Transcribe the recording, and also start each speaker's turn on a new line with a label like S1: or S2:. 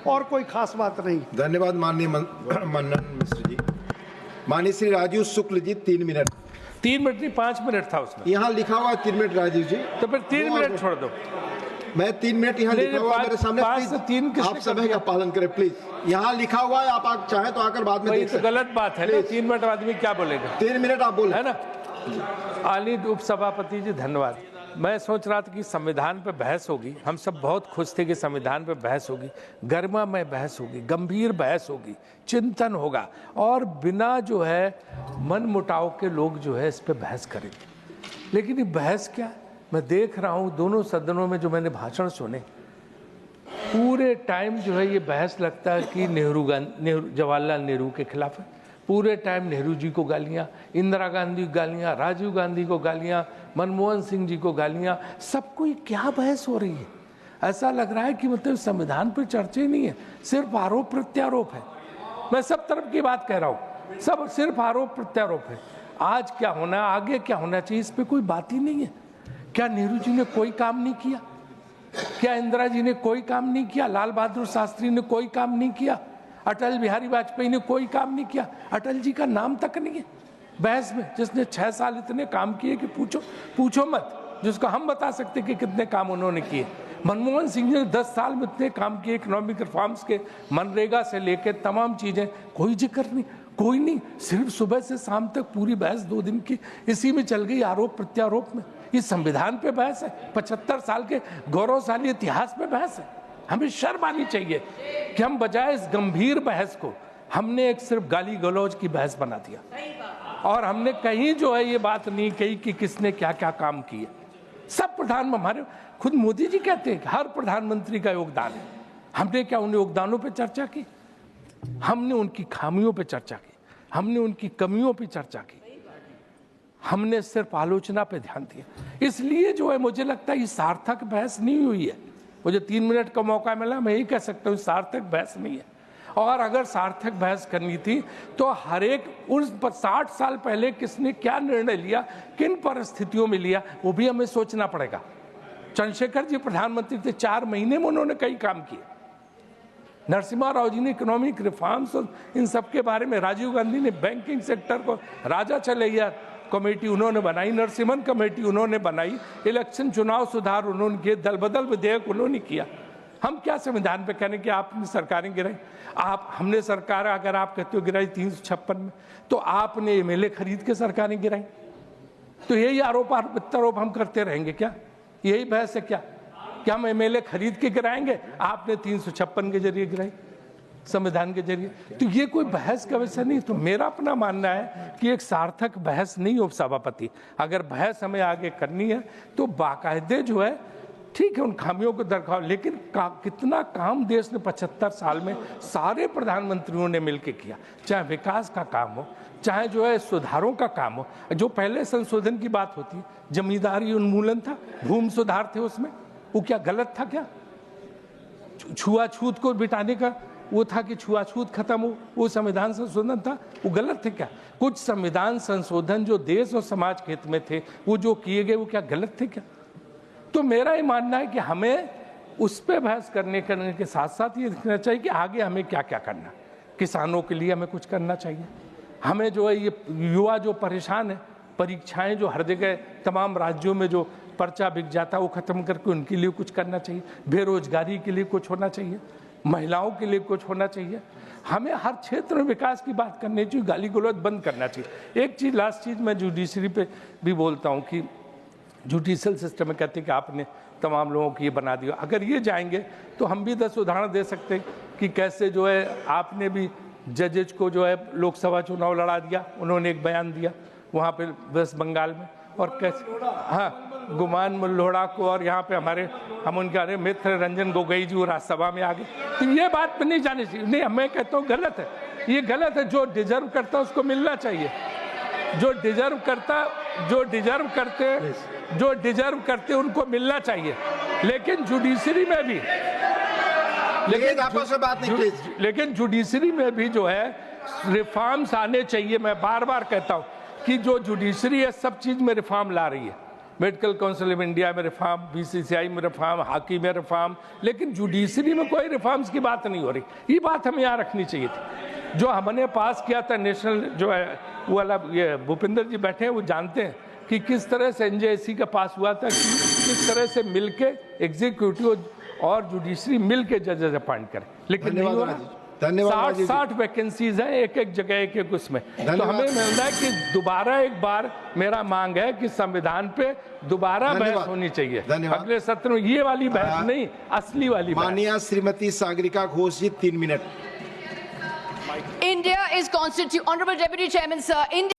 S1: और कोई खास बात नहीं।
S2: धन्यवाद माननीय मन्नन मिश्र जी। माननीय श्री राजीव शुक्ल जी 3 मिनट।
S3: 3 मिनट नहीं, 5 मिनट था उसमें।
S2: यहाँ लिखा हुआ है 3 मिनट राजीव जी,
S3: तो फिर 3 मिनट छोड़ दो।
S2: मैं 3 मिनट यहाँ लिखा हुआ मेरे सामने, प्लीज आप समय का पालन करें प्लीज। यहाँ लिखा हुआ है, आप चाहें तो आकर बाद में देख सकते हैं।
S3: गलत बात है ना, 3 मिनट आदमी क्या बोलेगा?
S2: 3 मिनट आप बोले
S3: है ना। आली उपसभापति जी धन्यवाद। मैं सोच रहा था कि संविधान पे बहस होगी, हम सब बहुत खुश थे कि संविधान पे बहस होगी, गरिमामय बहस होगी, गंभीर बहस होगी, चिंतन होगा और बिना जो है मन मुटाव के लोग जो है इस पे बहस करेंगे। लेकिन ये बहस क्या, मैं देख रहा हूँ दोनों सदनों में जो मैंने भाषण सुने, पूरे टाइम जो है ये बहस लगता है कि जवाहरलाल नेहरू के खिलाफ है। पूरे टाइम नेहरू जी को गालियाँ, इंदिरा गांधी को गालियाँ, राजीव गांधी को गालियाँ, मनमोहन सिंह जी को गालियाँ, सबको ये क्या बहस हो रही है? ऐसा लग रहा है कि मतलब संविधान पर चर्चा ही नहीं है, सिर्फ आरोप प्रत्यारोप है। मैं सब तरफ की बात कह रहा हूँ, सब सिर्फ आरोप प्रत्यारोप है। आज क्या होना है, आगे क्या होना चाहिए, इस पर कोई बात ही नहीं है। क्या नेहरू जी ने कोई काम नहीं किया? क्या इंदिरा जी ने कोई काम नहीं किया? लाल बहादुर शास्त्री ने कोई काम नहीं किया? अटल बिहारी वाजपेयी ने कोई काम नहीं किया? अटल जी का नाम तक नहीं है बहस में, जिसने 6 साल इतने काम किए कि पूछो मत, जिसको हम बता सकते कि कितने काम उन्होंने किए। मनमोहन सिंह ने 10 साल में इतने काम किए, इकोनॉमिक रिफॉर्म्स के, मनरेगा से लेकर तमाम चीजें, कोई जिक्र नहीं, कोई नहीं। सिर्फ सुबह से शाम तक पूरी बहस 2 दिन की इसी में चल गई, आरोप प्रत्यारोप में। ये संविधान पे बहस है, 75 साल के गौरवशाली इतिहास पे बहस है। हमें शर्म आनी चाहिए कि हम बजाय इस गंभीर बहस को हमने एक सिर्फ गाली गलौज की बहस बना दिया और हमने कहीं जो है ये बात नहीं कही कि किसने क्या क्या काम किए। सब प्रधान, हमारे खुद मोदी जी कहते हैं कि हर प्रधानमंत्री का योगदान है। हमने क्या उन योगदानों पे चर्चा की? हमने उनकी खामियों पे चर्चा की, हमने उनकी कमियों पे चर्चा की, हमने सिर्फ आलोचना पे ध्यान दिया। इसलिए जो है मुझे लगता है ये सार्थक बहस नहीं हुई है। मुझे 3 मिनट का मौका मिला, मैं यही कह सकता हूँ सार्थक बहस नहीं है। और अगर सार्थक बहस करनी थी तो हर एक उस 60 साल पहले किसने क्या निर्णय लिया, किन परिस्थितियों में लिया, वो भी हमें सोचना पड़ेगा। चंद्रशेखर जी प्रधानमंत्री थे, 4 महीने में उन्होंने कई काम किए। नरसिम्हा राव जी ने इकोनॉमिक रिफॉर्म्स और इन सब के बारे में, राजीव गांधी ने बैंकिंग सेक्टर को, राजा चलैया कमेटी उन्होंने बनाई, नरसिम्हन कमेटी उन्होंने बनाई, इलेक्शन चुनाव सुधार उन्होंने किए, दल बदल विधेयक उन्होंने किया। हम क्या संविधान पे कहने कि आपने सरकारें गिराई? हमने सरकार, अगर आप कहते हो गिराई 356 में, तो आपने एमएलए खरीद के सरकारें गिराई। तो यही आरोप प्रत्यारोप हम करते रहेंगे क्या? यही बहस है क्या हम एमएलए खरीद के गिराएंगे? आपने 356 के जरिए गिराई, संविधान के जरिए। तो ये कोई बहस का विषय नहीं। तो मेरा अपना मानना है कि एक सार्थक बहस नहीं हो सभापति। अगर बहस हमें आगे करनी है तो बाकायदे जो है, ठीक है उन खामियों को दरखाओ, लेकिन कितना काम देश ने 75 साल में सारे प्रधानमंत्रियों ने मिलकर किया, चाहे विकास का काम हो, चाहे जो है सुधारों का काम हो। जो पहले संशोधन की बात होती है, जमींदारी उन्मूलन था, भूमि सुधार थे, उसमें वो क्या गलत था? क्या छुआछूत को बिटाने का वो था कि छुआछूत खत्म हो, वो संविधान संशोधन था? वो गलत थे क्या? कुछ संविधान संशोधन जो देश और समाज के हित में थे, वो जो किए गए, वो क्या गलत थे क्या? तो मेरा ये मानना है कि हमें उस पर बहस करने के साथ साथ ये देखना चाहिए कि आगे हमें क्या क्या करना। किसानों के लिए हमें कुछ करना चाहिए। हमें जो है ये युवा जो परेशान है, परीक्षाएं जो हर जगह तमाम राज्यों में जो पर्चा बिक जाता है, वो खत्म करके उनके लिए कुछ करना चाहिए। बेरोजगारी के लिए कुछ होना चाहिए, महिलाओं के लिए कुछ होना चाहिए। हमें हर क्षेत्र में विकास की बात करनी चाहिए, गाली गलौज बंद करना चाहिए। एक चीज़, लास्ट चीज़, मैं जुडिशरी पे भी बोलता हूँ कि जुडिशल सिस्टम में कहते हैं कि आपने तमाम लोगों को ये बना दिया। अगर ये जाएंगे तो हम भी 10 उदाहरण दे सकते हैं कि कैसे जो है आपने भी जजेज को जो है लोकसभा चुनाव लड़ा दिया, उन्होंने एक बयान दिया वहाँ पे वेस्ट बंगाल में, और कैसे, हाँ, गुमान मुल्लोड़ा को, और यहाँ पे हम उनके मित्र रंजन गोगोई जी राज्यसभा में आ गए। तो ये बात नहीं जानी चाहिए। नहीं, मैं कहता हूँ गलत है, ये गलत है। जो डिजर्व करता है उसको मिलना चाहिए, जो डिजर्व करते उनको मिलना चाहिए। लेकिन जुडिशरी में भी, लेकिन जुडिशरी में भी जो है रिफॉर्म्स आने चाहिए। मैं बार बार कहता हूं कि जो जुडिशरी है सब चीज में रिफॉर्म ला रही है, मेडिकल काउंसिल ऑफ इंडिया में रिफॉर्म, बीसीसीआई में रिफॉर्म, हॉकी में रिफॉर्म, लेकिन जुडिशरी में कोई रिफॉर्म्स की बात नहीं हो रही। ये बात हमें यहाँ रखनी चाहिए थी। जो हमने पास किया था नेशनल जो है वो वाला, ये भूपेंद्र जी बैठे हैं वो जानते हैं कि किस तरह से एनजेएससी का पास हुआ था, कि किस तरह से मिलके एग्जीक्यूटिव और जुडिशरी मिलके जजेस अपॉइंट करें, लेकिन नहीं हो रहा।
S2: धन्यवाद।
S3: 60 वैकेंसीज हैं एक एक जगह, एक एक उसमें। तो हमें मिल रहा है कि दोबारा एक बार मेरा मांग है कि संविधान पे दोबारा बहस होनी चाहिए अगले सत्र में। ये वाली बहस नहीं, असली वाली बहस।
S2: माननीय श्रीमती सागरिका घोष जी 3 minute.
S1: India is constituted, Honorable Deputy Chairman, sir. India